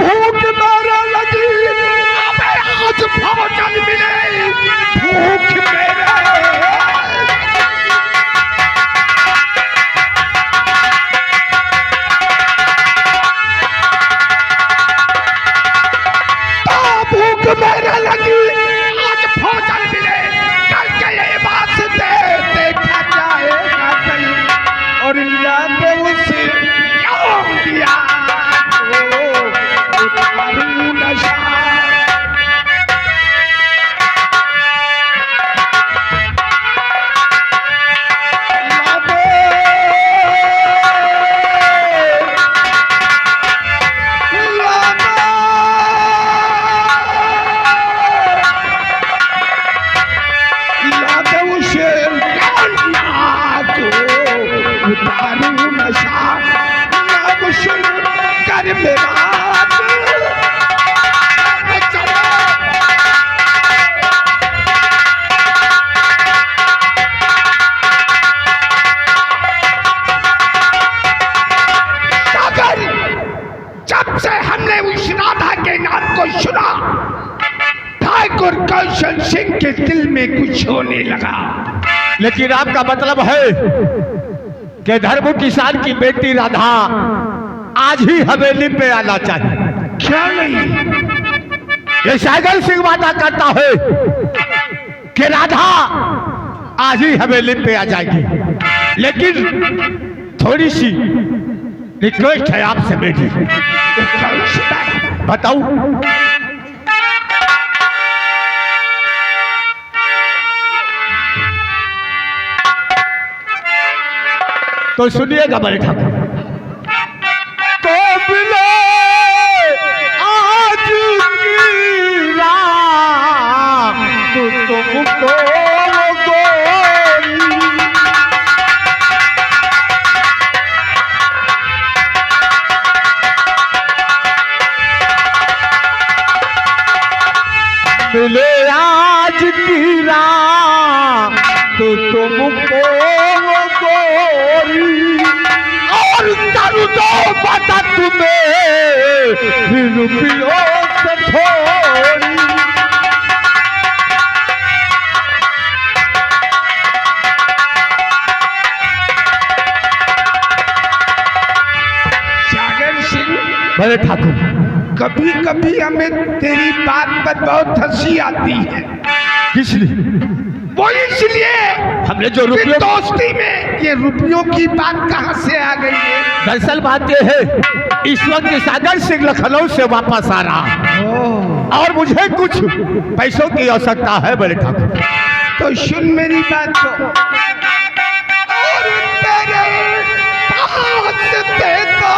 भूख मेरे लगी हमें आज भोजन मिले भूख मेरे भूख मेरे लगी आज भोजन मिले कल के ये वास्ते देखा जाएगा कल और लाके उसे यौम दिया उतारू नशा जब से हमने उस राधा के नाम को सुना ठाकुर कौशल सिंह के दिल में कुछ होने लगा। लेकिन आपका मतलब है कि धर्म किसान की बेटी राधा आज ही हवेली पे आना चाहिए? क्या नहीं, ये सागर सिंह वादा करता है कि राधा आज ही हवेली पे आ जाएगी, लेकिन थोड़ी सी रिक्वेस्ट है आपसे बेटी। बताओ। तो सुनिएगा बड़े ठाकुर। तो बिले आज की रात तुमको मिले आज की रात तुमको गोरी और करूँ तो बता तुम्हें रुपयों से थोड़ी। सागर सिंह बड़े ठाकुर, कभी कभी हमें तेरी बात पर बहुत हंसी आती है। किस लिए? वो इसलिए हमने जो रुपयों दोस्ती में ये रुपयों की बात कहाँ से आ गई है? दरअसल बात यह है इस वक्त सागर सिंह लखनऊ से वापस आ रहा और मुझे कुछ पैसों की आवश्यकता है बड़े ठाकुर। तो सुन मेरी बात को और तेरे पास दे दो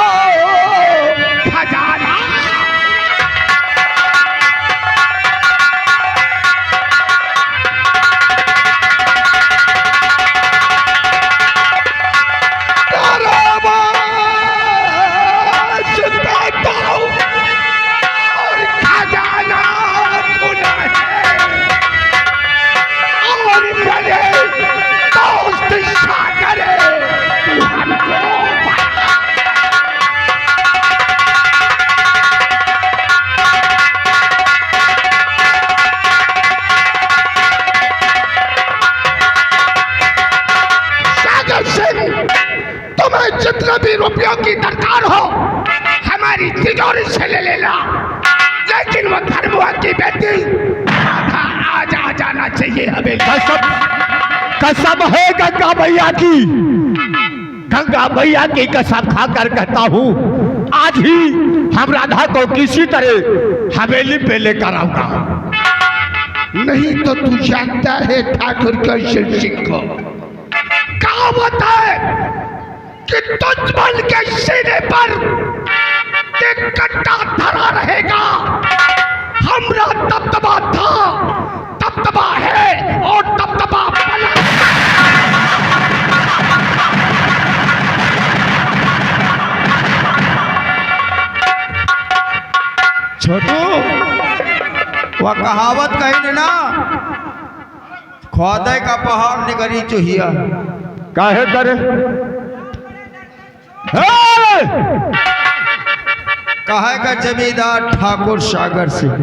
खजाना। जितने भी रुपयों की दरकार हो हमारी तिजोरी से ले लेना, लेकिन वो धर्मवा की बेटी आज आ जाना चाहिए हमें। कसम है गंगा भैया की, गंगा भैया की कसम खाकर कहता हूँ आज ही हम राधा को किसी तरह हवेली पे लेकर आऊंगा। नहीं तो तू जानता है ठाकुर कौशल सिंह को कहावत है कि दुश्मन के सीने पर एक कट्टा धरा रहेगा। हमरा दबदबा था, दबदबा है और दबदबा बना। छोटू वह कहावत कही ना, खोदे का पहाड़ निगरी चुहिया। काहे करे कहे का जमींदार ठाकुर सागर सिंह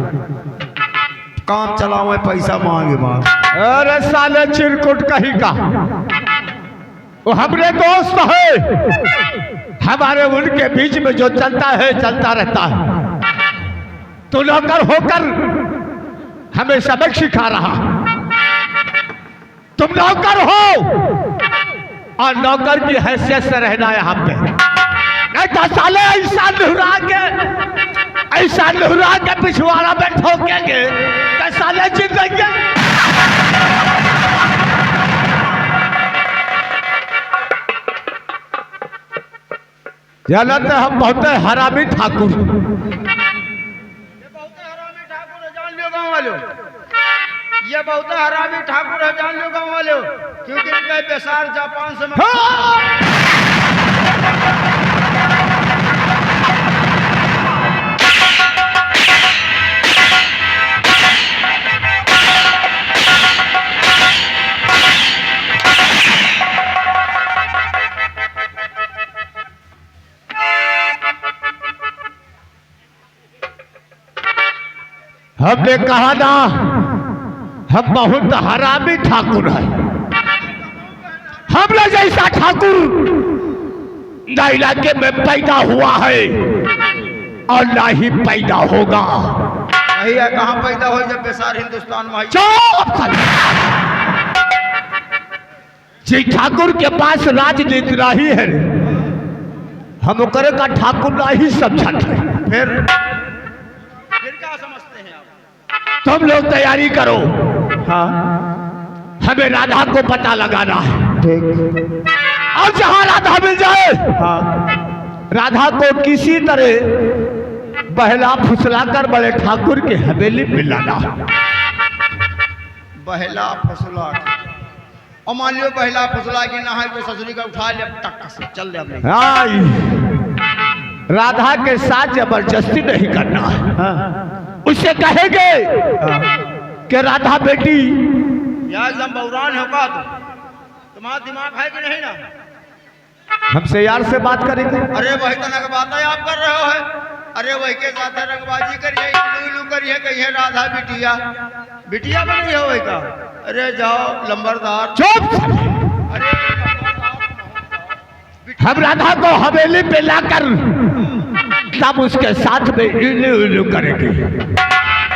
काम चलाओ पैसा मांगे मांग। अरे साले चिरकुट कहीं का, वो हमरे दोस्त है, हमारे उनके बीच में जो चलता है चलता रहता है। तो नौकर होकर हमें सबक सिखा रहा। तुम नौकर हो और नौकर की हैसियत से रहना यहाँ पे, नहीं तो साले ऐसा लुहरा के पिछवाड़ा में ठोकेंगे तो साले जीतेंगे। जानते हम बहुत हरामी ठाकुर, जान लो गाँव वालों, ये बहुत हरामी ठाकुर है, जान लो गाँव वालों, क्योंकि इनका बेसार जापान से हमने कहा ना हम बहुत हरामी ठाकुर है। हमने जैसा ठाकुर ना इलाके में पैदा हुआ है और ना ही पैदा होगा। यही है, कहाँ पैदा हो जब बेसार हिंदुस्तान में। चुप! जी ठाकुर के पास राजनीति नहीं है, हम करे का ठाकुर नहीं समझते है। फिर क्या समझते हैं आप? तुम लोग तैयारी करो। हाँ, हमें राधा को पता लगाना है। ठीक। और जहां राधा मिल जाए, हाँ, राधा को किसी तरह बहला फुसला कर बड़े ठाकुर के हवेली में लाना। बहला फसला और मान लियो बहला फसला की नहा के ससुरी का उठा ले, टक से चल दे अपने। राधा के साथ जबरदस्ती नहीं करना है। हाँ। उससे कहेंगे कि राधा बेटी, यार एकदम बौरान होगा तुम्हारा दिमाग है कि नहीं ना? हमसे यार से बात करेंगे। अरे वही तरह की बात है आप कर रहे हो है। अरे वही के साथ रंगबाजी करिए, इलू करिए, कहिए राधा बिटिया बिटिया बनी हो वही का। अरे जाओ लंबरदार। चुप! हम राधा को हवेली पे लाकर तब उसके साथ में इलू इलू करेंगे।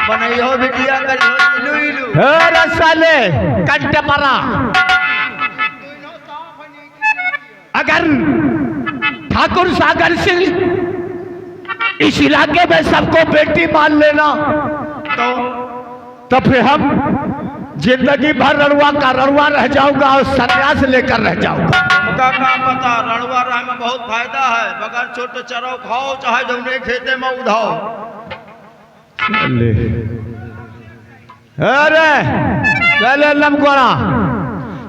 बनई हो बिटिया करिए इलू इलू। अरे साले कंटे परा, अगर ठाकुर सागर सिंह इस इलाके में सबको बेटी मान लेना तो फिर हम जिंदगी भर रड़ुआ का रड़ुआ रह जाऊंगा और सन्यास लेकर रह जाऊंगा। उनका काम पता, रड़ुआ रह में बहुत फायदा है, बगैर छोटे चरो खाओ चाहे जौने खेते में उधाओ। अरे चले लमकोड़ा,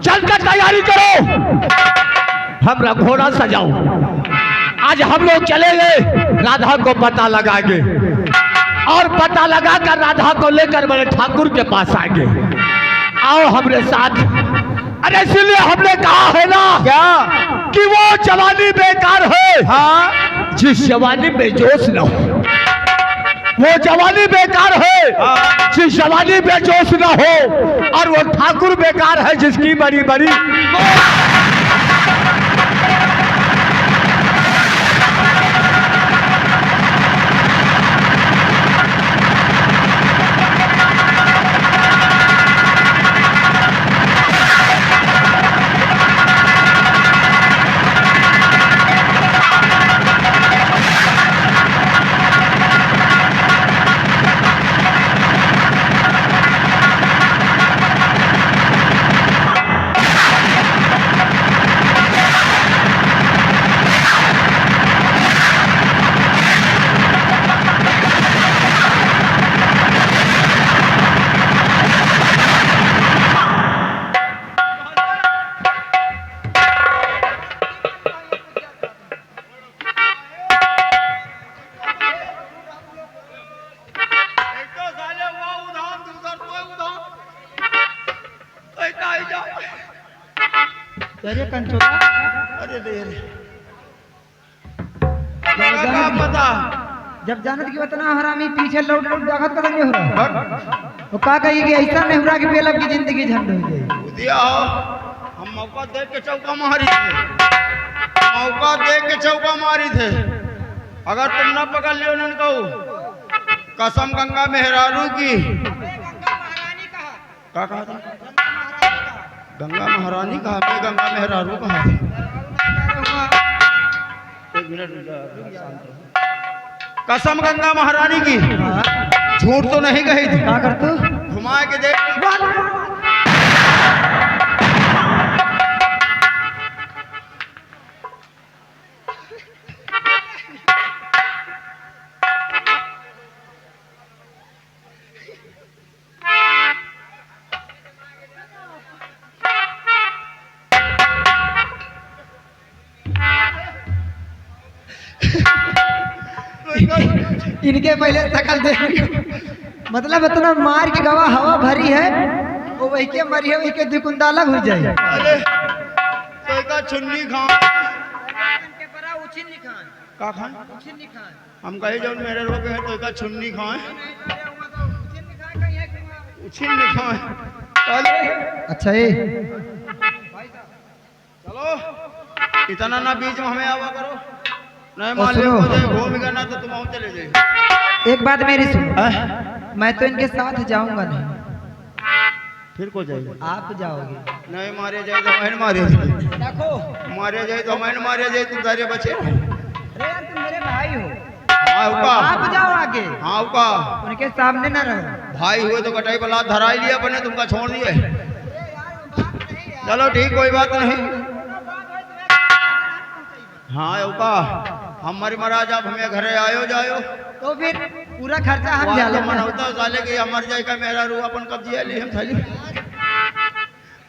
चल कर तैयारी करो, हम घोड़ा सजाओ। आज हम लोग चलेंगे, राधा को पता लगाएंगे और पता लगाकर राधा को लेकर बड़े ठाकुर के पास आएंगे। आओ हमरे साथ। अरे इसलिए हमने कहा है ना क्या कि वो जवानी बेकार है। हाँ, जिस जवानी में जोश न हो, वो जवानी बेकार है। हाँ, जिस जवानी में जोश न हो, और वो ठाकुर बेकार है जिसकी बड़ी बड़ी जब जानत की उतना हरामी पीछे लौट लौट देखत कदम नहीं हो रहा वो का कही कि ऐसा नहीं हो रहा कि बेलब की जिंदगी झंड हो जाए दिया हो हम मौका देख के चौका मारी थे, मौका देख के चौका मारी थे। अगर तुम ना पकड़ लियो उन्होंने कहू कसम गंगा मेहरारू की। क्या कहा था? गंगा महारानी कहा, मैं गंगा मेहरारू कहा था। एक मिनट रुक जा, शांत रहो। कसम गंगा महारानी की, झूठ तो नहीं कही थी। क्या कर तू घुमा के देख। इनके पहले शकल दे मतलब इतना मार के गवा हवा भरी है वो वही के मरी है वही के दुकुंदाला घुस जाए। अरे तो का छुन्नी खान का खान हम कहे जब मेरे लोग है तो का छुन्नी खाएं उछिन नहीं खाएं। अच्छा ये चलो इतना ना बीच में हमें आवा करो, नहीं मान लियो घूम गया ना तो तुम आओ चले जाइए। एक बात मेरी सुनो, मैं तो इनके साथ जाऊंगा नहीं। फिर को जाएगा? आप जाओगे? नहीं मारे जाए तो मैं मारे देखो मारे जाए तो मैं मारे जाए तुम सारे बचे। अरे यार तुम मेरे भाई हो, आप जाओ आगे। हाँ का उनके सामने ना रहो। भाई हुए तो कटाई बला धरा ही लिया बने तुमका छोड़ दिए। चलो ठीक कोई बात नहीं। हाँ का हमारी महाराज आप हमें घरे आयो जायो तो फिर पूरा खर्चा हम वाह, ले तो मन होता साले कि हमार जाए का मेरा रू अपन कब्जे ली हम थाली।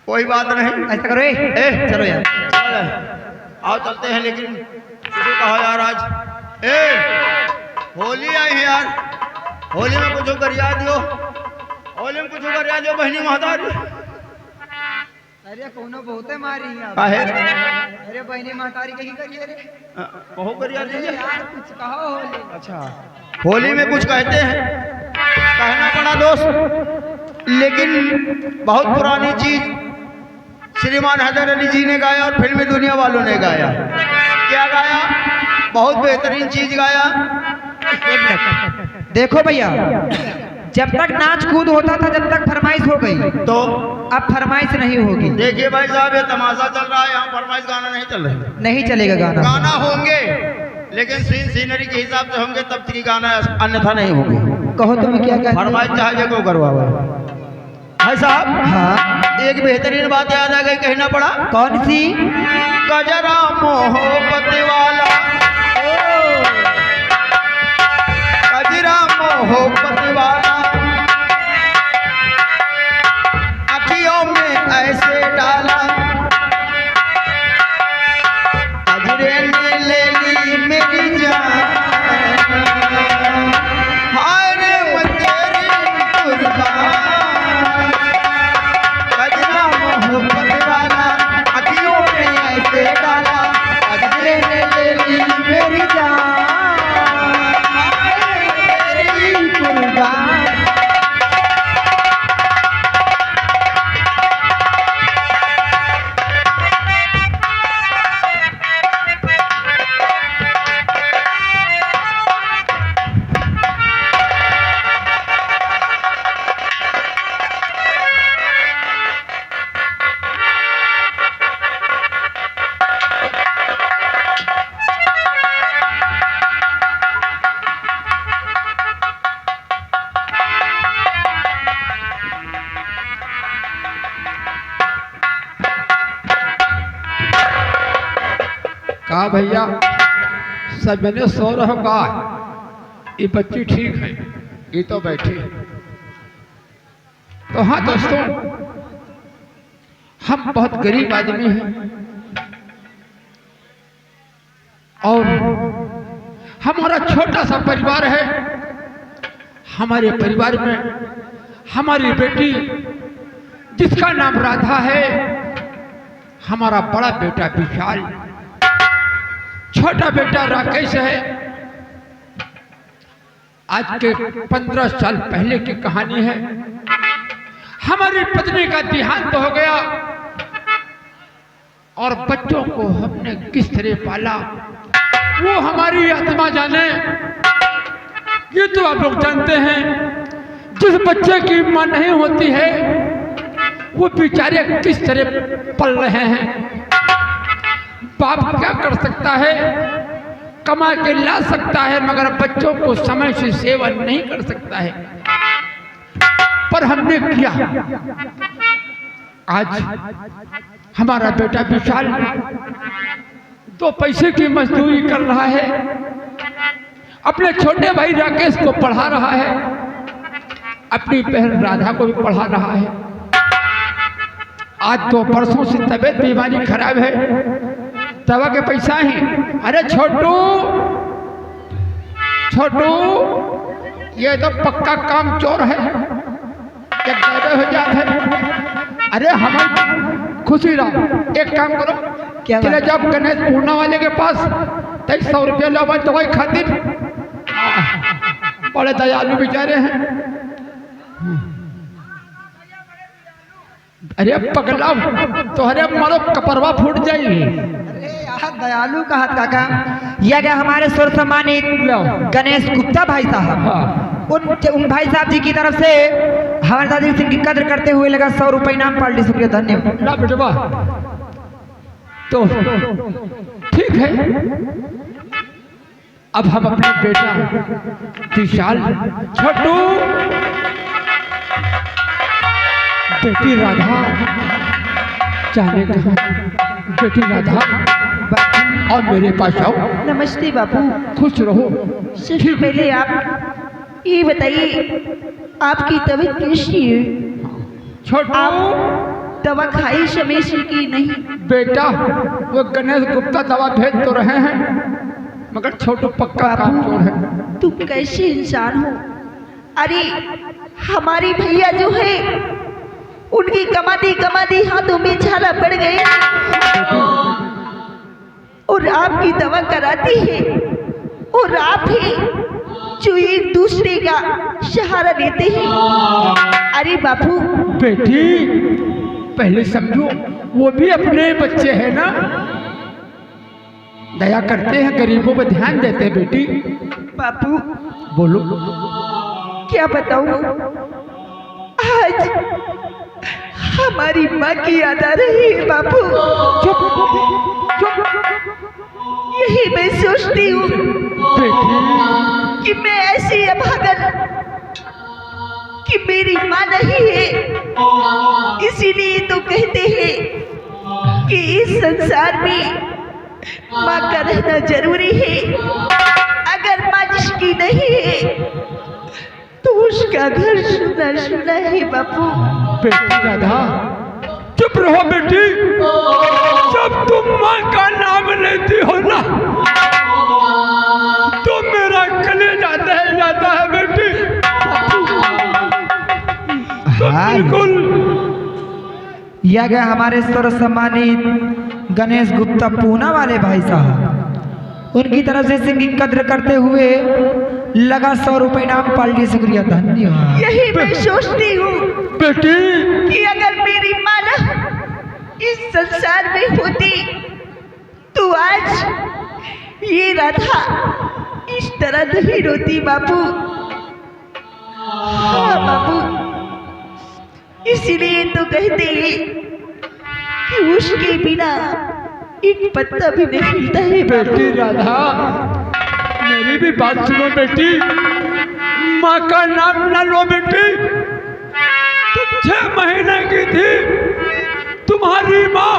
कोई बात नहीं, ऐसा करो चलो यार आओ चलते हैं। लेकिन किसी कहा यार आज होली आई है यार, होली में कुछ करिया दियो, होली में कुछ करिया दियो बहनी महतारी। अरे कोनो बहुते मारी है काहे? अरे बहनी महतारी कहीं करिए रे कहो करिया दीजिए यार कुछ कहो होली। अच्छा होली में कुछ कहते हैं, कहना पड़ा दोस्त। लेकिन बहुत पुरानी चीज श्रीमान हैदर अली जी ने गाया और फिल्मी दुनिया वालों ने गाया। क्या गाया? बहुत बेहतरीन चीज गाया। एक मिनट देखो भैया, जब तक नाच कूद होता था जब तक फरमाइश हो गई तो अब फरमाइश नहीं होगी। देखिए भाई साहब ये तमाशा चल रहा है, यहाँ फरमाइश गाना नहीं चल रहा है। नहीं चलेगा गाना। गाना होंगे लेकिन सीन सीनरी के हिसाब से होंगे तब तक गाना, अन्यथा नहीं होंगे। कहो तुम्हें क्या कहना? फरमाइश चाहे को करवा भाई साहब। हाँ एक बेहतरीन बात याद आ गई, कहना पड़ा। कौन सी? गजरा मोहब्बत वाला, गजरा मोहब्बत वाला, अखियों में ऐसे डाला, गजरे ने ले ली मेरी जान, हाय रे मैं तेरी कुर्बान। गजरा मोहब्बत वाला, अखियों में ऐसे डाला, गजरे ने ले ली मेरी जान, हाय रे तेरी कुर्बान। कहा भैया सब मैंने सो रहा का ये बच्ची ठीक है, ये तो बैठी है। तो हाँ दोस्तों, हम बहुत गरीब आदमी हैं और हमारा छोटा सा परिवार है। हमारे परिवार में हमारी बेटी जिसका नाम राधा है, हमारा बड़ा बेटा विशाल, छोटा बेटा राकेश है आज के 15 साल पहले की कहानी है। हमारी पत्नी का देहांत हो गया और बच्चों को हमने किस तरह पाला वो हमारी आत्मा जाने। ये तो आप लोग जानते हैं, जिस बच्चे की मां नहीं होती है वो बेचारे किस तरह पल रहे हैं। बाप क्या कर सकता है, कमा के ला सकता है, मगर बच्चों को समय से सेवा नहीं कर सकता है। पर हमने किया। आज हमारा बेटा विशाल 2 पैसे की मजदूरी कर रहा है, अपने छोटे भाई राकेश को पढ़ा रहा है, अपनी बहन राधा को भी पढ़ा रहा है। आज 2 वर्षों से तबीयत बीमारी खराब है, दवा के पैसा ही। अरे छोटू छोटू, ये तो पक्का काम चोर है, एक ज्यादा हो जाता है। अरे हमारी खुशी रहो, एक काम करो, क्या चले जाओ गणेश पूर्णा वाले के पास, 100 रुपया लो दवाई खातिर। बड़े दयालु बेचारे हैं। अरे पगला, तोहरे मारो कपरवा फूट जाएगी। अरे यार दयालु का हाथ काका। यह गया हमारे स्वर सम्मानित गणेश गुप्ता भाई साहब। उन भाई साहब जी की तरफ से हमारे दादी सिंह की कद्र करते हुए लगा 100 रुपये इनाम पार्टी। शुक्रिया, धन्यवाद। ना बेटवा तो ठीक है। अब हम अपने बेटा विशाल, छोटू, बेटी राधा जाने कहा, बेटी राधा और मेरे पास आओ। नमस्ते बाबू। खुश रहो। सबसे पहले आप ये बताइए आपकी तबीयत कैसी है? छोटू, आप दवा खाई समय से कि नहीं? बेटा वो गणेश गुप्ता दवा भेज तो रहे हैं, मगर छोटू पक्का काम चोर है। तुम कैसे इंसान हो? अरे हमारी भैया जो है उनकी कमाती हाथों में छाला पड़ गए और आपकी दवा कराती है और आप ही जो एक दूसरे का सहारा देते हैं। अरे बापू, बेटी पहले समझो, वो भी अपने बच्चे हैं ना, दया करते हैं, गरीबों पर ध्यान देते हैं। बेटी बापू बोलो। क्या बताऊं, आज हमारी माँ की याद आ रही है बापू। चुप चुप। यही मैं सोचती हूँ बेटी कि मैं ऐसी अभागन कि मेरी माँ नहीं है। इसीलिए तो कहते हैं कि इस संसार में माँ का रहना जरूरी है। अगर माँ जिसकी नहीं है तो उसका घर सुना सुना है बापू। बेटी राधा चुप रहो बेटी। जब तुम माँ का नाम लेती हो ना तो मेरा कलेजा दह जाता है बेटी। तो बिल्कुल यह गया हमारे स्वर सम्मानित गणेश गुप्ता पूना वाले भाई साहब। उनकी तरफ से सिंह की कद्र करते हुए लगा 100 रुपये इनाम पार्टी। शुक्रिया, धन्यवाद। यही मैं सोचती हूँ बेटी कि अगर मेरी माँ ना इस संसार में होती तो आज ये राधा इस तरह नहीं रोती बापू। हाँ बापू, इसीलिए तो कहते हैं कि उसके बिना एक पत्ता भी नहीं हिलता है बापू। बेटी राधा मेरी भी बात सुनो बेटी। माँ का नाम न लो बेटी। तुम 6 महीने की थी, तुम्हारी माँ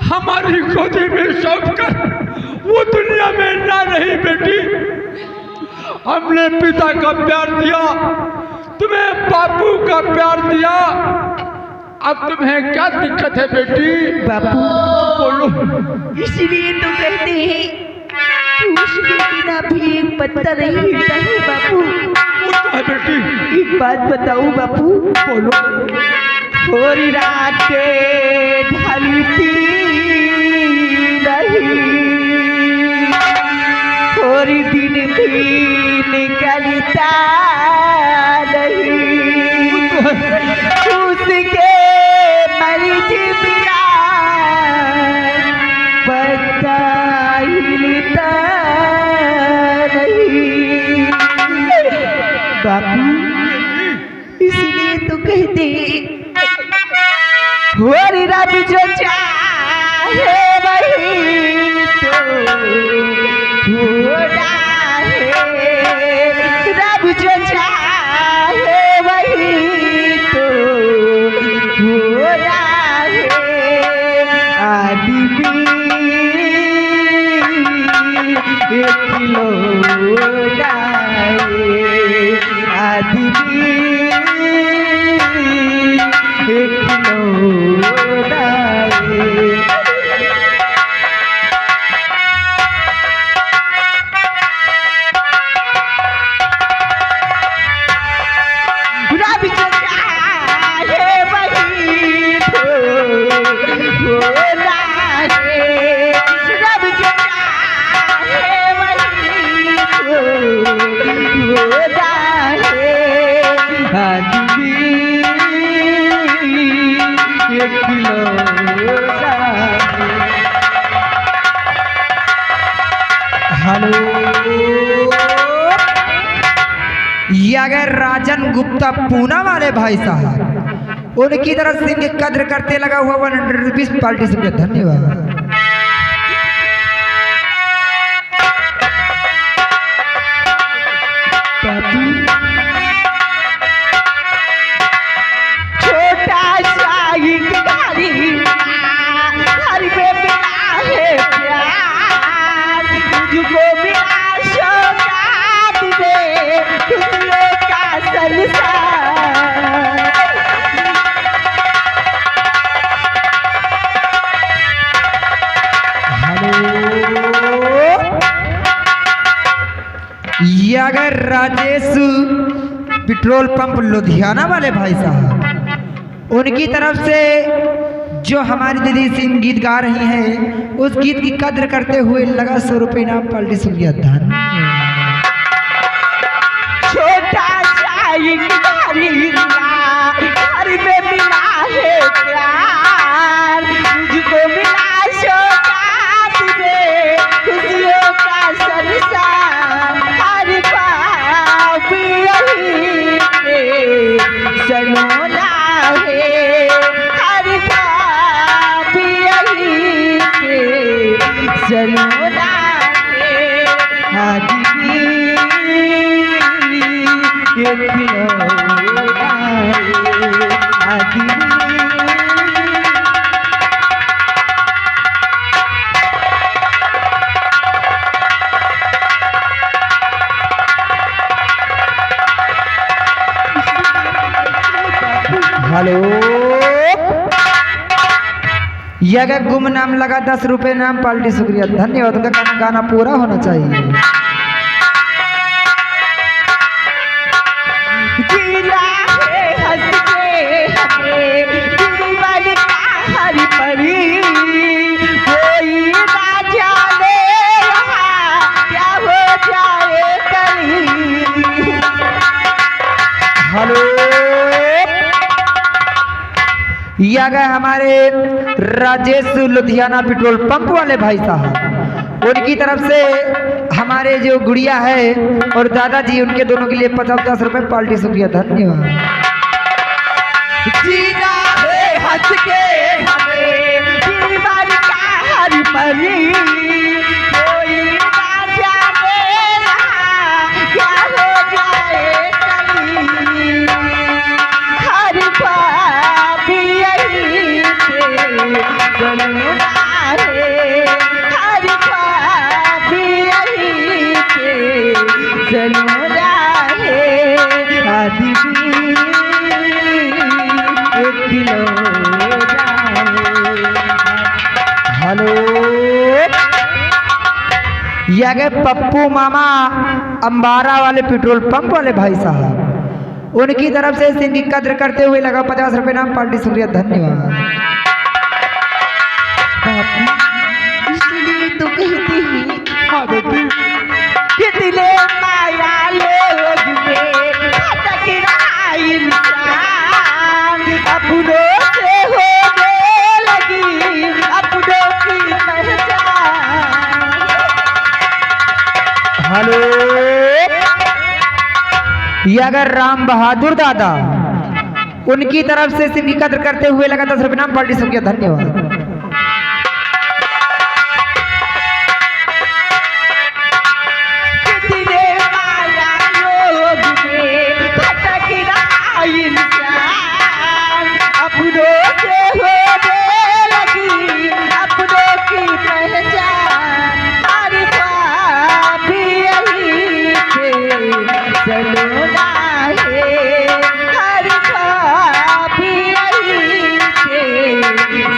हमारी गोदी में सौंप कर वो दुनिया में ना रही बेटी। हमने पिता का प्यार दिया, तुम्हें बापू का प्यार दिया। अब तुम्हें क्या दिक्कत है बेटी? बापू बोलो। इसीलिए तो कहते हैं कि उसके बिना भी एक पत्ता नहीं हिलता है बापू। वो तो है बेटी। एक बात बताऊं बापू? बोलो। थोड़ी रात ढलती नहीं, थोड़ी दिन भी निकलता नहीं, उसके मर्ज बिना पता हिलता नहीं। बापू इसलिए तो कहते और रब जो चाहे वही तो होना है, रब जो चाहे वही तो होना है। आदमी एक खिलौना है, आदमी एक खिलौना है। रब जो चाहे वही तो होना है, रब जो चाहे वही तो होना है। आदमी एक खिलौना है। हेलो, ये अगर राजन गुप्ता पूना वाले भाई साहब उनकी तरफ से इनके कद्र करते लगा हुआ 100 रुपीज पार्टी से धन्यवाद। छोटा सा एक गाड़ी घर में मिला है प्यार, मुझको मिला सौगात में खुशियों का संसार। ये अगर राजेश पेट्रोल पंप लुधियाना वाले भाई साहब उनकी तरफ से जो हमारी दीदी सिंह गीत गा रही हैं उस गीत की कद्र करते हुए लगा 100 रुपये इनाम पार्टी शुक्रिया धन्यवाद। छोटा सा एक गाड़ी घर में मिला है प्यार, मुझको मिला सौगात में खुशियों का संसार। हर पाप यही के सलोना है, हर पाप यही के सलोना है। आदमी एक खिलौना है, आदमी। हेलो, ये अगर गुमनाम लगा 10 रुपये नाम पार्टी शुक्रिया धन्यवाद। उनका गाना पूरा होना चाहिए। जीना है हंस के हमें जीवन का हर परी, कोई ना जाने यहाँ क्या हो जाए कहीं। हेलो, ये आ गए हमारे राजेश लुधियाना पेट्रोल पंप वाले भाई साहब उनकी तरफ से हमारे जो गुड़िया है और दादाजी उनके दोनों के लिए 50-50 रुपए पार्टी शुक्रिया धन्यवाद। जीना है हंस के हमें जीवन का हर परी, कोई ना जाने यहाँ क्या हो जाए कहीं। हर पाप यही से सलोना है, हर पाप यही से सलोना है। आदमी एक खिलौना है। हेलो, ये आ गए पप्पू मामा अंबारा वाले पेट्रोल पंप वाले भाई साहब उनकी तरफ से इनकी कद्र करते हुए लगा 50 रुपए नाम पार्टी शुक्रिया धन्यवाद। इसलिए तो कहते हैं कितने माया लोग में भटक रहा इंसान, अपनों से होने लगी अपनों की पहचान। हेलो, ये अगर राम बहादुर दादा उनकी तरफ से सिंह की कद्र करते हुए लगा 10 रुपये नाम पार्टी सबके धन्यवाद। कितने माया लोग में भटक रहा इंसान, अपनों से होने लगी अपनों की पहचान। हर ख्वाब यही थे सलोना है, हर ख्वाब यही थे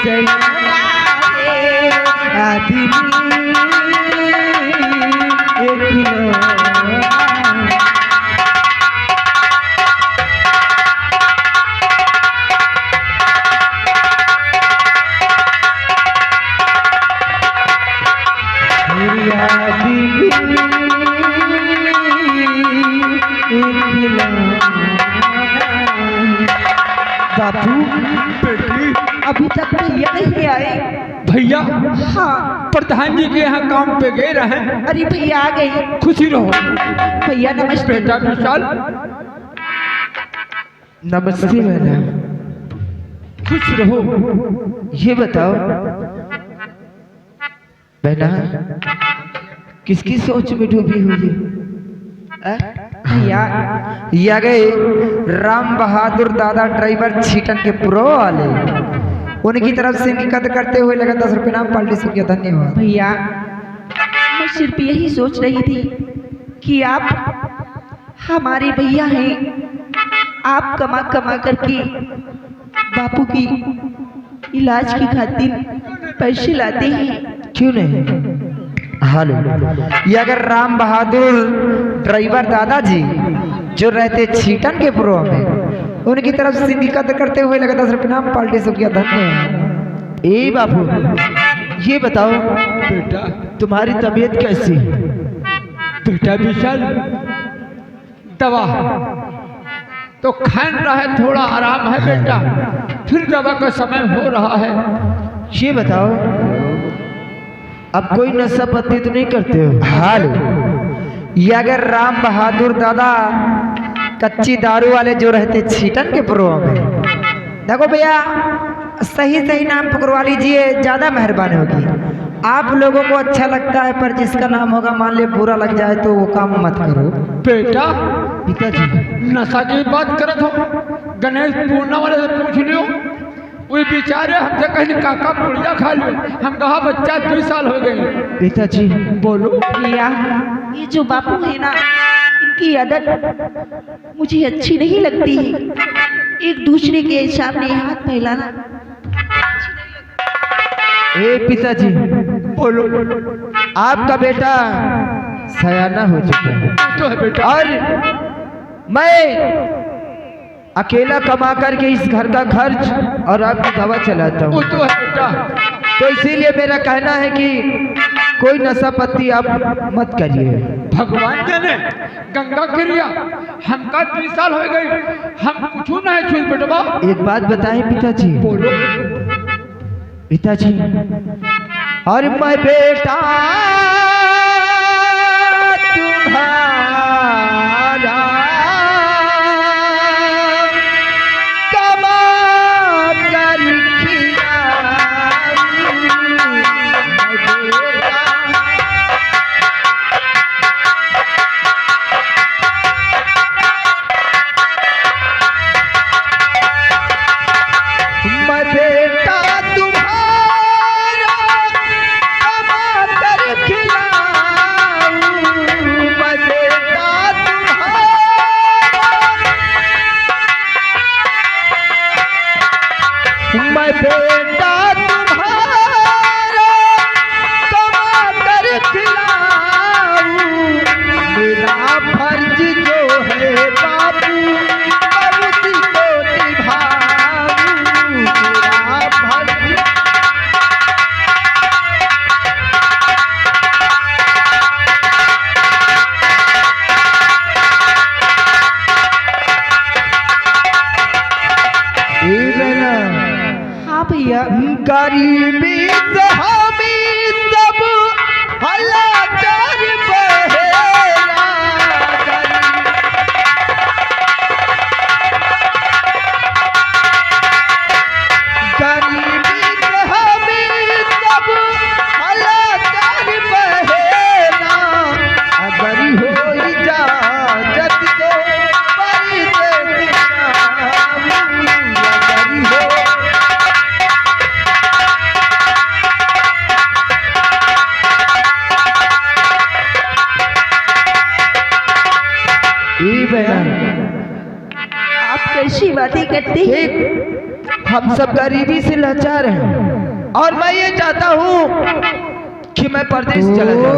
सलोना है। आदमी एक खिलौना। मेरी आदमी एक खिलौना। बापू, बेटी अभी तक भैया नहीं आए। भैया हाँ, प्रधान जी के यहाँ काम पे गए रहे। अरे भैया आ गए। खुशी रहो भैया नमस्ते। बेटा विशाल, नमस्ते मैडम। खुश रहो। ये बताओ बहना, किसकी सोच में डूबी हुई है? भैया ये आ गए राम बहादुर दादा ड्राइवर छीटन के प्रो वाले, उनकी तरफ से इनकी कद्र करते हुए लगा 10 रुपये नाम पार्टी सबके धन्यवाद। भैया, मैं सिर्फ यही सोच रही थी कि आप हमारे भैया हैं, आप कमा कमा करके बापू की इलाज की खातिर पैसे लाते हैं। क्यों नहीं? हेलो, ये अगर राम बहादुर ड्राइवर दादाजी जो रहते छीटन के प्रो में, उनकी तरफ से इनकी कद्र करते हुए लगा 10 रुपये नाम पार्टी सबके धन्यवाद। ए बापू, ये बताओ बेटा तुम्हारी तबीयत कैसी है? बेटा विशाल, दवा तो खान रहा है, थोड़ा आराम है बेटा, फिर दवा का समय हो रहा है। ये बताओ अब कोई नशा पत्ती तो नहीं करते हो? हाल ये अगर राम बहादुर दादा कच्ची दारू वाले जो रहते छीटन के प्रो में, देखो भैया सही सही नाम पकड़वा लीजिए, ज्यादा मेहरबानी होगी। आप लोगों को अच्छा लगता है पर जिसका नाम होगा मान ले बुरा लग जाए तो वो काम मत करो। बेटा पिताजी, नशा की बात करत हो, गणेश पूर्णा वाले से पूछ लियो, वे बेचारे हमसे कहीं काका पुड़िया खा लियो, हम कहा बच्चा 2 साल हो गए। पिताजी बोलो भैया, ये जो बापू है ना, इनकी आदत मुझे अच्छी नहीं लगती है। एक दूसरे के सामने हाथ फैलाना। ए पिताजी, बोलो। आपका बेटा सयाना हो चुका है तो है बेटा, और मैं अकेला कमा करके इस घर का खर्च और आपकी दवा चलाता वो हूँ, तो है बेटा। तो इसीलिए मेरा कहना है कि कोई नशा पत्ती आप मत करिए। भगवान जाने गंगा क्रिया हमका 3 साल हो गए, हम कुछ नहीं छू बेटवा। एक बात बताएं पिताजी, बोलो। पिताजी, और मैं बेटा तुम्हारा कमा कर खिलाऊं, मैं बेटा मैं बेटा तुम्हारा कमा कर खिलाऊं, मैं गरीबी से हमी सब हलाचार बहेरा गरीबी से हमी सब हलाचार बहेरा अगर हो इजाजत तो परदेसी अगर हो आप कैसी बातें करते हैं? हम सब गरीबी से लाचार हैं और मैं ये चाहता हूँ कि मैं परदेश चला जाऊँ।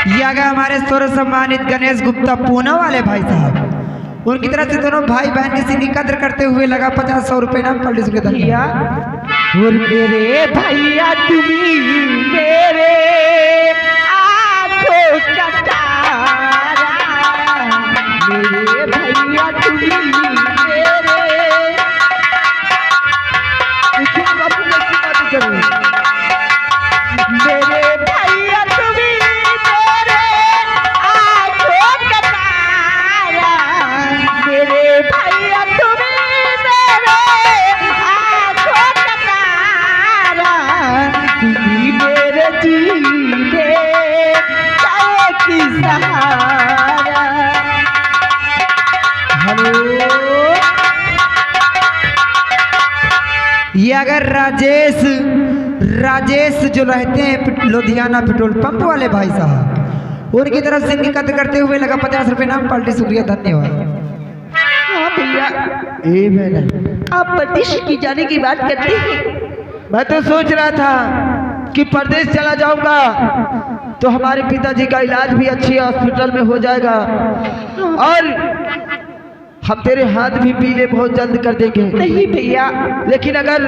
ये आ गए हमारे सर्व सम्मानित गणेश गुप्ता पूना वाले भाई साहब। उनकी तरफ से दोनों भाई बहन किसी की कद्र करते हुए लगा 50-100 रुपए नाम पलटी सुनके धनिया। और मेरे भैया तुम्ही मेरे आंखों का तारा, मेरे भैया तुम्ही मेरे मेरे भैया तुम्ही मेरे आंखों का तारा, मेरे भैया तुम्ही मेरे आंखों का तारा, तुम्ही मेरे जीने जाए की सहारा। हेलो, ये अगर राजेश जो रहते हैं लुधियाना पेट्रोल पंप वाले भाई साहब, उनकी तरफ से इनकी कद्र करते हुए लगा 50 रुपए नाम पलटी शुक्रिया धन्यवाद। हाँ भैया, ए मैडम आप परदेश की जाने की बात करते हैं। मैं तो सोच रहा था कि परदेश चला जाऊंगा तो हमारे पिताजी का इलाज भी अच्छी हॉस्पिटल में हो जाएगा और हम तेरे हाथ भी पीले बहुत जल्द कर देंगे। नहीं भैया, लेकिन अगर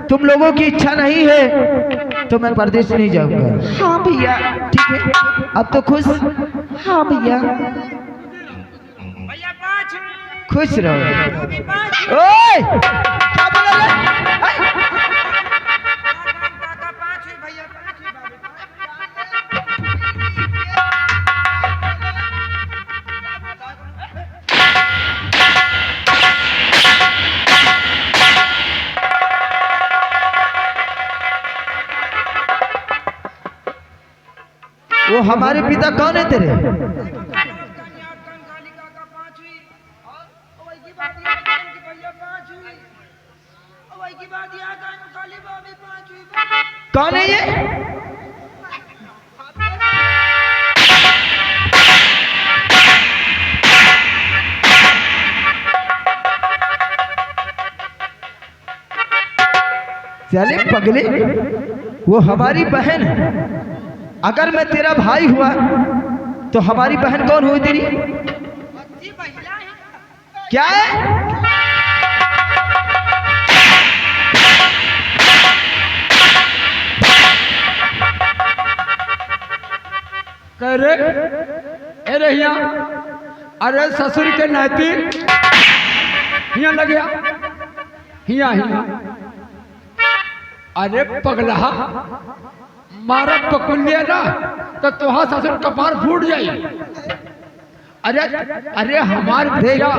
तुम लोगों की इच्छा नहीं है तो मैं परदेश नहीं जाऊंगा। हाँ भैया, ठीक है, अब तो खुश? हाँ भैया। खुश रहो। ओए क्या बोला रे? वो हमारे पिता कौन है तेरे? कौन है ये? चले पगले, वो हमारी बहन है। अगर मैं तेरा भाई हुआ तो हमारी बहन कौन हुई तेरी? क्या है? कह रे अरे यहाँ, अरे ससुर के नाती यहाँ लग गया, हिया हिया। अरे पगला मारा पकड़ लिया ना तो तुहा ससुर कपार फूट जाई। अरे अरे हमार भैया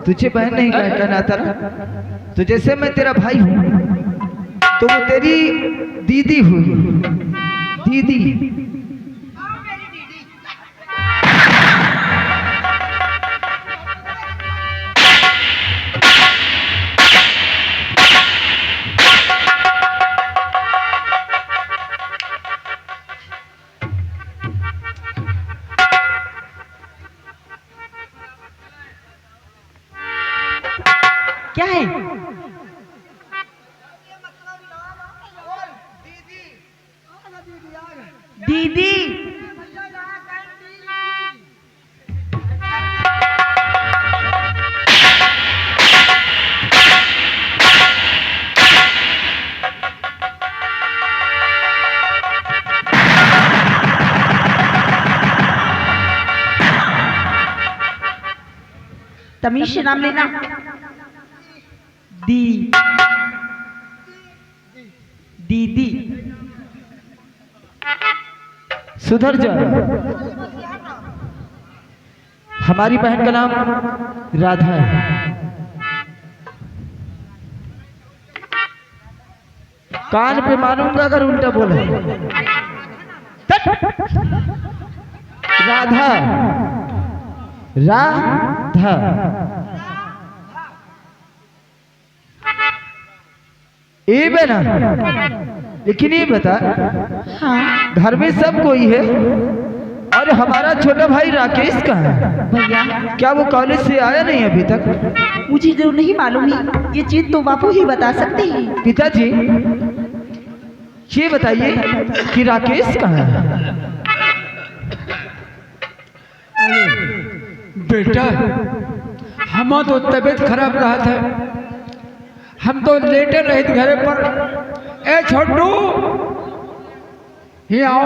तुझे बहन नहीं कहना था ना, तो जैसे मैं तेरा भाई हूँ तो वो तेरी दीदी हुई। दीदी क्या है? दीदी, तमीज से नाम लेना। दी दीदी। सुधर जा। हमारी बहन का नाम राधा है। कान पे मारूंगा अगर उल्टा बोले। राधा राधा। ये बना, लेकिन ये बता, हाँ घर में सब कोई है और हमारा छोटा भाई राकेश कहाँ है? भैया, क्या वो कॉलेज से आया नहीं अभी तक? मुझे जो नहीं मालूम है, ये चीज तो बापू ही बता सकते हैं। पिताजी ये बताइए कि राकेश कहाँ है? बेटा, हम तो तबीयत खराब रहा था, हम तो लेटे रहे थे घर पर। ए छोटू, ये आओ।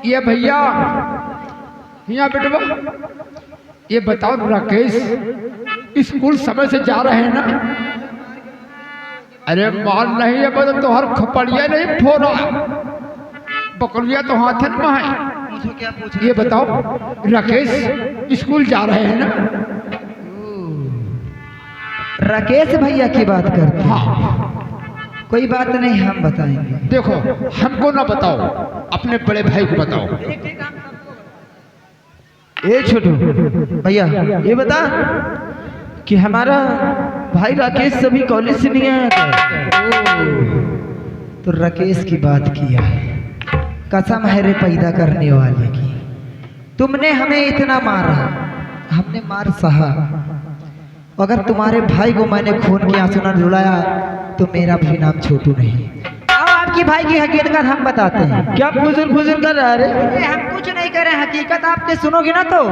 ये भैया, यहाँ बेटवा, ये बताओ राकेश स्कूल समय से जा रहे हैं ना? अरे माल नहीं है, बदल तो हर खपड़िया नहीं फोड़ा, बकरिया तो हाथन में है। मुझे क्या पूछ ये बताओ राकेश स्कूल जा रहे हैं ना? राकेश भैया की बात करते हैं। हाँ, कोई बात नहीं, हम बताएंगे। देखो हमको ना बताओ, अपने बड़े भाई को बताओ। ए छोटू भैया, ये बता कि हमारा भाई राकेश सभी कॉलेज से नहीं आया क्या? तो राकेश की बात किया है, कसम है रे पैदा करने वाले की। तुमने हमें इतना मारा, हमने मार सहा। अगर तुम्हारे भाई को मैंने खून के आंसू न रुलाया तो मेरा भी नाम छोटू नहीं। अब आपकी भाई की हकीकत हम बताते हैं। क्या फुजुल फुजुल कर रहा है? हम कुछ नहीं कर रहे, हकीकत आपके सुनोगे ना तो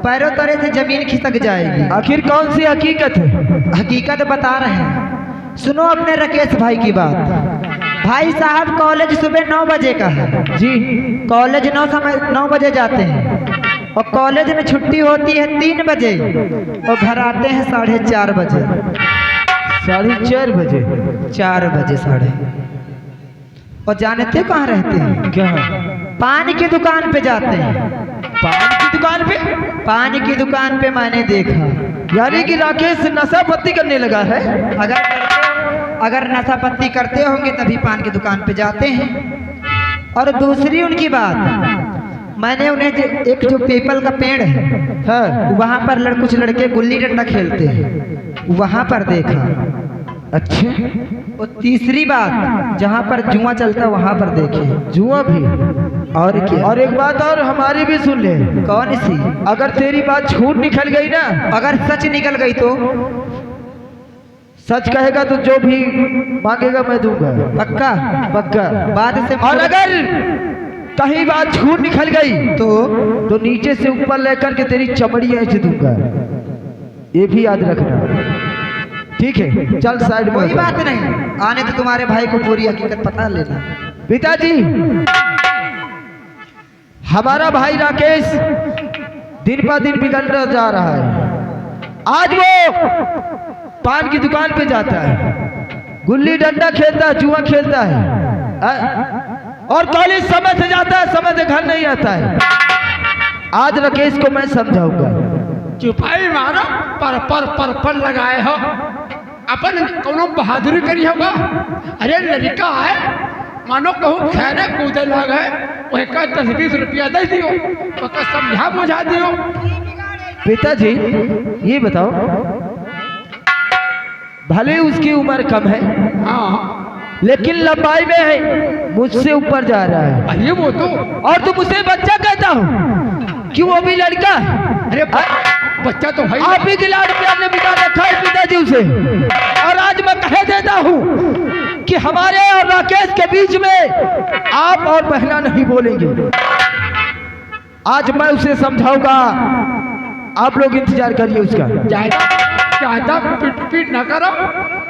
पैरों तले से जमीन खिसक जाएगी। आखिर कौन सी हकीकत है? हकीकत बता रहे हैं, सुनो अपने राकेश भाई की बात। भाई साहब कॉलेज सुबह 9 बजे का है जी। कॉलेज 9 बजे जाते हैं और कॉलेज में छुट्टी होती है 3 बजे और घर आते हैं 4:30 बजे। 4:30 बजे? 4 बजे साढ़े। और जानते कहाँ रहते हैं? क्या? पान की दुकान पे जाते हैं। पान की दुकान पे? पान की दुकान पे मैंने देखा। यानी कि राकेश नशा पत्ती करने लगा है? अगर नशा पत्ती करते होंगे तभी पान की दुकान पे जाते हैं। और दूसरी उनकी बात, मैंने उन्हें एक जो पीपल का पेड़ है, हाँ, वहाँ पर कुछ लड़के गुल्ली डंडा खेलते हैं, वहाँ पर देखा। अच्छा। और तीसरी बात, जहाँ पर जुआ चलता है वहाँ पर देखे। जुआ भी? और क्या? और एक बात और हमारी भी सुन ले। कौन सी? अगर तेरी बात झूठ निकल गई ना, अगर सच निकल गई तो सच कहेगा तो जो भी मांगेगा मैं दूंगा। पक्का? पक्का। बाद से। और अगर कहीं बात झूठ निकल गई तो नीचे से ऊपर लेकर के तेरी चमड़ी ऐसे दूंगा। ये भी याद रखना, ठीक है? चल साइड में। कोई बात नहीं, आने तो तुम्हारे भाई को पूरी हकीकत पता लेना। पिताजी, हमारा भाई राकेश दिन पर दिन बिगड़ता जा रहा है। आज वो पान की दुकान पे जाता है, गुल्ली डंडा खेलता है, जुआ खेलता है, और कॉलेज समय से जाता है, समय से घर नहीं आता है। आज राकेश को मैं समझाऊंगा। चुपाई मारो, पर लगाए हो, अपन कोनो बहादुरी करी होगा। अरे लड़का है, मानो कहूँ खेने कूदे लग है, वह का 10-20 रुपया दे दियो, उसका समझा बुझा दियो। पिताजी ये बताओ, भले उसकी उम्र कम है, हाँ, लेकिन लंबाई में है मुझसे ऊपर जा रहा है। अरे वो तो, और तुम उसे बच्चा कहता हो कि वो भी लड़का है? अरे बच्चा तो भाई आप ही के लाड प्यार ने बिता रखा है पिताजी उसे। और आज मैं कह देता हूँ कि हमारे और राकेश के बीच में आप और बहना नहीं बोलेंगे। आज मैं उसे समझाऊंगा, आप लोग इंतजार करिए उसका। ज्यादा पिट न करो,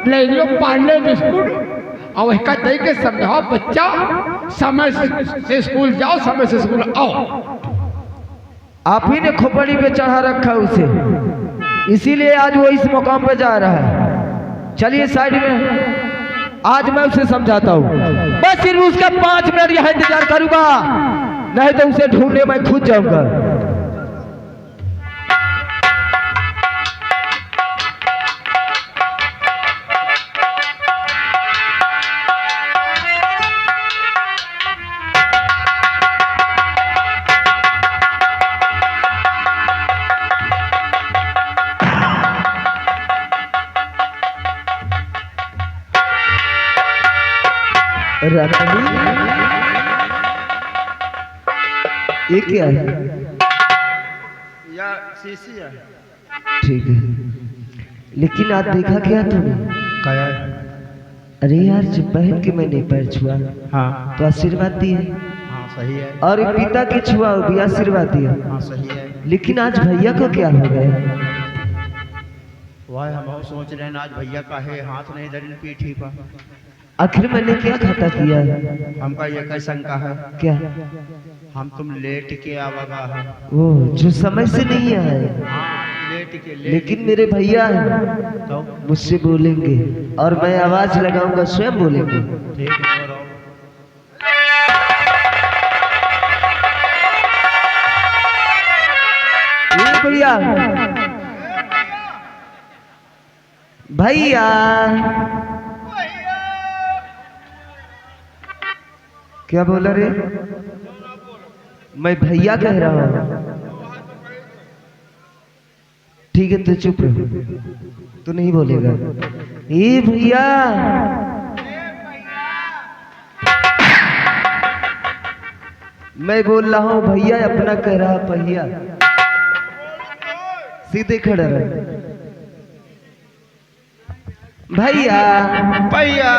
ले लियो पार्ले बिस्कुट और इसका दे के समझाओ, बच्चा समय से स्कूल जाओ, समय से स्कूल आओ। आप ही ने खोपड़ी पे चढ़ा रखा उसे, इसीलिए आज वो इस मुकाम पे जा रहा है। चलिए साइड में। आज मैं उसे समझाता हूँ। बस सिर्फ उसका 5 मिनट यहाँ इंतजार करूंगा, नहीं तो उसे ढूंढने मैं खुद जाऊंगा। रानी, ये क्या है? या शीशी है। ठीक है, लेकिन आज देखा क्या तूने? क्या? अरे यार, जब बहन के मैंने पैर छुआ हाँ तो आशीर्वाद दिए, हाँ सही है। और पिता के छुआ वो भी आशीर्वाद दिया। हाँ सही है। लेकिन आज भैया को क्या हो गया? वह हम बहुत सोच रहे हैं आज भैया का है हाथ नहीं धरी पीठी पर। आखिर मैंने क्या खाता किया है? हमका ये कई शंका है, क्या? हम तुम लेट के आवागा है। वो जो समय से नहीं आए, लेट के लेकिन मेरे भैया तो मुझसे बोलेंगे और मैं आवाज लगाऊंगा, स्वयं बोलेंगे। ठीक है करो। ये भैया, भैया क्या बोला रे? मैं भैया कह रहा हूँ। ठीक है, तो चुप रहो, तू नहीं बोलेगा। ए भैया, मैं बोल रहा हूँ भैया, अपना कह रहा भैया। सीधे खड़ा रहे भैया। भैया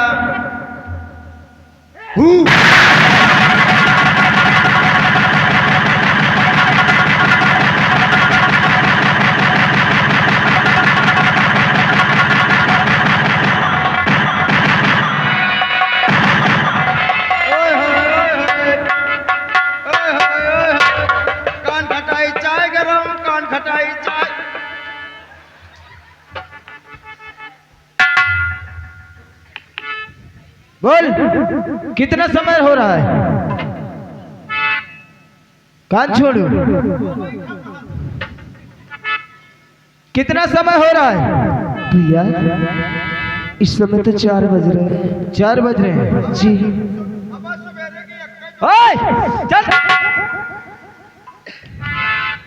कान खटाई चाय गरम, कान खटाई चाय। बोल, कितना समय हो रहा है? कान छोड़ो। कितना समय हो रहा है भैया? इस समय तो 4 बज रहे हैं। 4 बज रहे हैं जी। ओए, चल।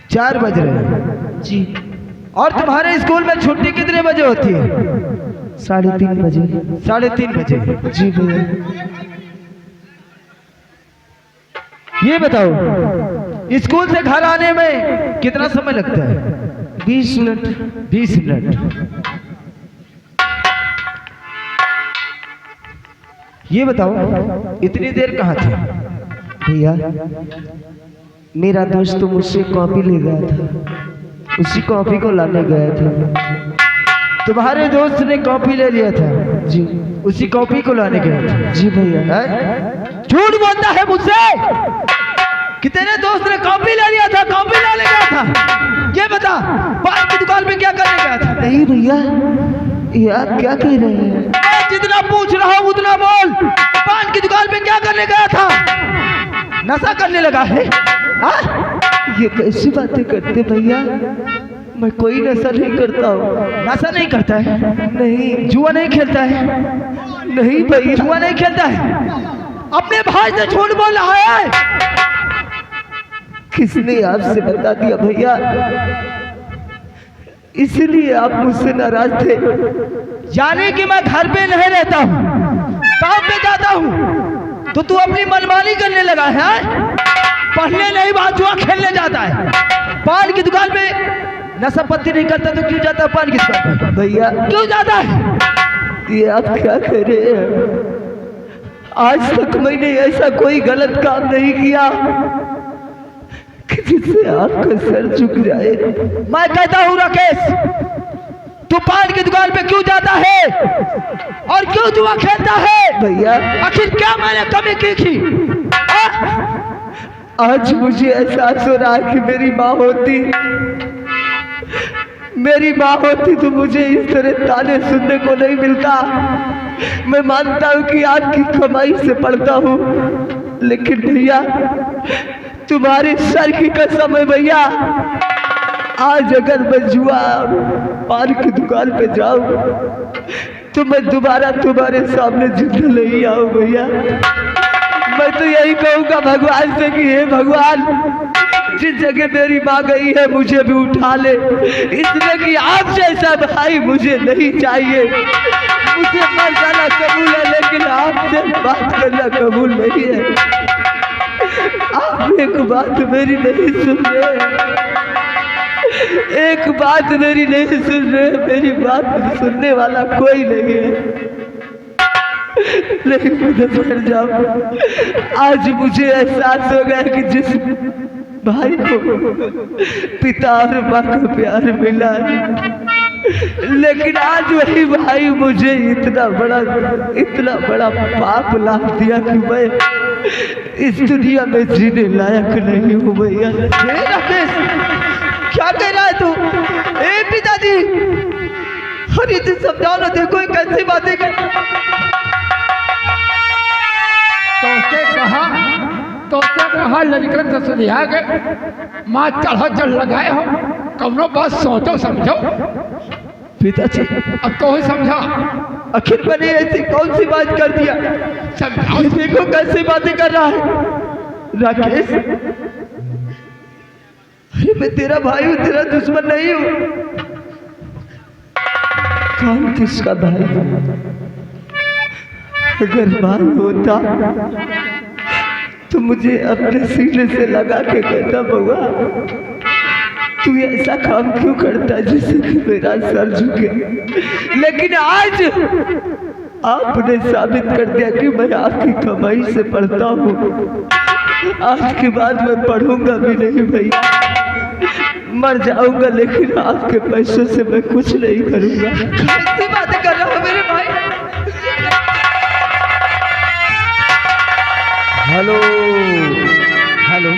4 बज रहे हैं जी। और तुम्हारे स्कूल में छुट्टी कितने बजे होती है? 3:30 बजे। 3:30 बजे जी भैया। ये बताओ, स्कूल से घर आने में कितना समय लगता है? 20 मिनट। 20 मिनट। ये बताओ, इतनी देर कहाँ थे? भैया, मेरा दोस्त तो मुझसे कॉपी ले गया था, उसी कॉपी को लाने गया था। तुम्हारे दोस्त ने कॉपी ले लिया था जी, उसी कॉपी को लाने गया था जी भैया। झूठ बोलता है मुझसे कि तेरे दोस्त ने कॉपी ले लिया था, कॉपी लाने गया था। ये बता, पान की दुकान में क्या करने गया था? नहीं भैया, ये आप क्या कह रहे हैं? मैं जितना पूछ रहा हूँ उतना बोल। पान की दुकान में क्या करने गया था? नशा करने लगा है? ये कैसी बातें करते भैया? मैं कोई नशा नहीं करता हूँ। नशा नहीं करता है? नहीं। जुआ नहीं खेलता है? नहीं भैया, जुआ नहीं खेलता है। अपने भाई से झूठ बोल रहा है। किसने आपसे बता दिया भैया? इसलिए आप मुझसे नाराज थे? जाने कि मैं घर पे नहीं रहता हूँ, काम पे जाता हूँ, तो तू अपनी मनमानी करने लगा है? पढ़ने नहीं, बात जुआ खेलने जाता है। पान की दुकान में नशा पत्ती नहीं करता तो क्यों जाता है पान की दुकान पे? भैया क्यों जाता है? ये आप क्या कह रहे हैं? आज तक मैंने ऐसा कोई गलत काम नहीं किया कि जिससे आपका सर झुक जाए। मैं कहता हूँ राकेश, तू पान की दुकान पे क्यों जाता है और क्यों जुआ खेलता है? भैया आखिर क्या मैंने कमी की थी? आज मुझे एहसास हो रहा है कि मेरी माँ होती तो मुझे इस तरह ताने सुनने को नहीं मिलता। मैं मानता हूँ कि आपकी कमाई से पढ़ता हूँ, लेकिन भैया तुम्हारे सर की कसम है भैया, आज अगर मैं जुआ पान की दुकान पे जाऊँ तो मैं दोबारा तुम्हारे सामने जिंदा नहीं आऊँ भैया। मैं तो यही कहूँगा भगवान से कि हे भगवान, जिस जगह मेरी माँ गई है मुझे भी उठा ले, इसलिए कि आप जैसा भाई मुझे नहीं चाहिए। मुझे मर जाना कबूल है, लेकिन आपसे बात करना कबूल नहीं है। आप एक बात मेरी नहीं सुन रहे, एक बात मेरी नहीं सुन रहे, मेरी बात सुनने वाला कोई नहीं है। लेकिन गुजर जाओ, आज मुझे एहसास हो गया कि जिस भाई को पिता और माँ का प्यार मिला, लेकिन आज वही भाई मुझे इतना बड़ा पाप ला दिया कि मैं इस दुनिया में जीने लायक नहीं हूँ भैया। राकेश, क्या कह रहा है तू? ए पिताजी, अरे तू समझाओ ना, देखो ये कैसी बातें कर। तो कहा लड़कन से सुनिया के माँ चढ़ा जल लगाए हो, कौनो बात सोचो समझो। पिताजी अब तो ही समझा, आखिर मैंने ऐसी कौन सी बात कर दिया? समझाओ। देखो कैसी बातें कर रहा है राकेश। अरे मैं तेरा भाई हूँ, तेरा दुश्मन नहीं हूँ। कौन किसका भाई? अगर भाई होता तो मुझे अपने सीने से लगा के कहता, बउआ तू ऐसा काम क्यों करता जिससे कि मेरा सर झुके। लेकिन आज आपने साबित कर दिया कि मैं आपकी कमाई से पढ़ता हूँ। आज के बाद मैं पढ़ूंगा भी नहीं भैया, मर जाऊंगा, लेकिन आपके पैसों से मैं कुछ नहीं करूंगा। कैसी बातें कर रहा हो मेरे भाई? हेलो हेलो,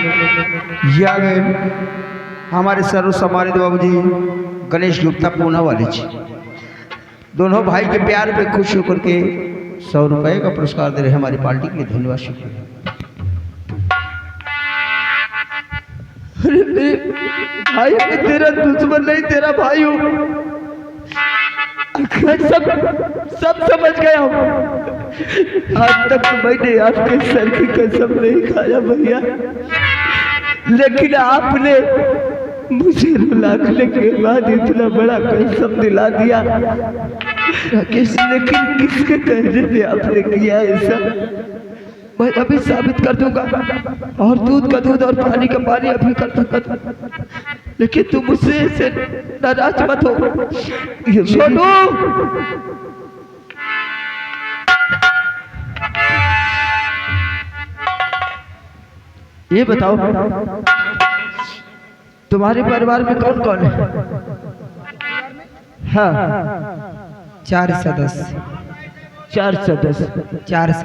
ये आ गए हमारे सर्व सम्मानित बाबूजी गणेश गुप्ता पूना वाले जी। दोनों भाई के प्यार पे खुश होकर के 100 रुपए का पुरस्कार दे रहे हैं हमारी पार्टी के लिए। धन्यवाद, शुक्रिया। अरे मेरे भाई, मैं तेरा दुश्मन नहीं, तेरा भाई हूँ। मैं सब समझ गया हूँ। आज तक मैंने आपके सर की कसम नहीं खाया भैया, लेकिन आपने मुझे रुलाने के बाद इतना बड़ा कसम दिला दिया राकेश। लेकिन किसके कहने पे आपने किया ऐसा? मैं अभी साबित कर दूंगा, और दूध का दूध और पानी का पानी अभी कर दूंगा। लेकिन तुम मुझसे ऐसे नाराज मत हो। छोटू, ये बताओ तुम्हारे परिवार में कौन कौन है? हाँ, 4 सदस्य। 4 सदस्य। 4